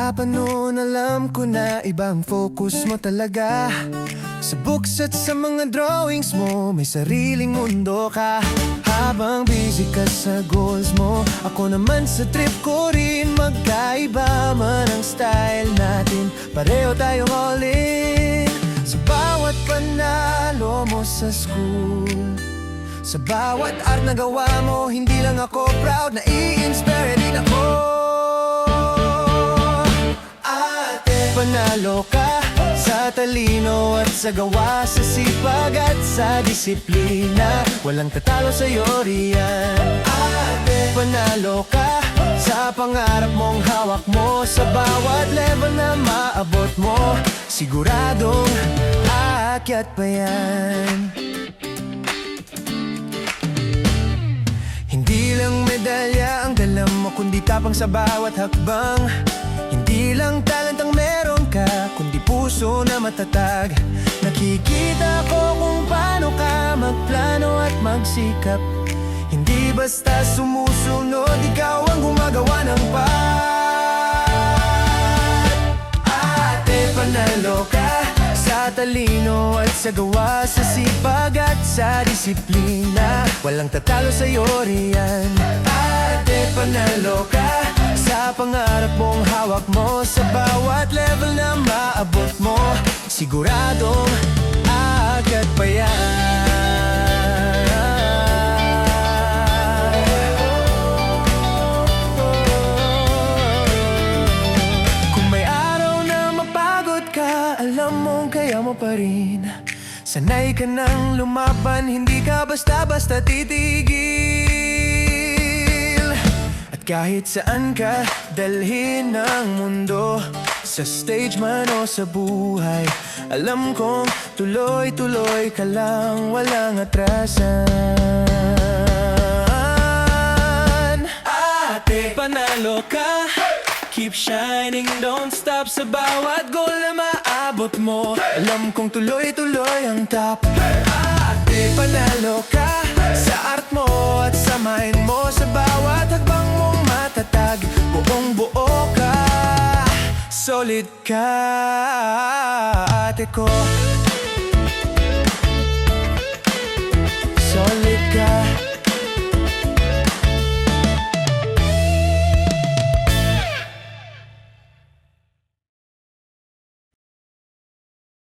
Simula pa noon alam ko na ibang focus mo talaga. Sa books at sa mga drawings mo, may sariling mundo ka. Habang busy ka sa goals mo, ako naman sa trip ko rin. Magkaiba man ang style natin, pareho tayong all in. Sa bawat panalo mo sa school, sa bawat art na gawa mo, hindi lang ako proud, nai-inspire din ako. Ate, panalo ka sa talino at sa gawa, sa sipag at sa disiplina, walang tatalo sa'yo riyan. Ate, panalo ka sa pangarap mong hawak mo, sa bawat level na maabot mo, siguradong aakyat pa yan. Hindi lang medalya ang dala mo, kundi tapang sa bawat hakbang. Hindi lang talent ang meron ka, kundi puso na matatag. Nakikita ko kung paano ka magplano at magsikap. Hindi basta sumusunod, ikaw ang gumagawa ng path. Ate, panalo ka sa talino at sa gawa, sa sipag at sa disiplina, walang tatalo sa'yo riyan. Ate, panalo ka sa pangarap mong hawak mo, sa bawat level na maabot mo, siguradong aakyat pa yan. Kung may araw na mapagod ka, alam mong kaya mo pa rin. Sanay ka nang lumaban, hindi ka basta-basta titigil. At kahit saan ka dalhin ng mundo, sa stage man o sa buhay, alam kong tuloy-tuloy ka lang, walang atrasan. Ate, panalo ka, keep shining, don't stop, sa bawat goal na maabot mo, alam kong tuloy-tuloy ang top. Ate, panalo ka sa art mo at sa mind mo, sa bawat hakbang mong matatag, buong buo ka, solid ka, ate ko.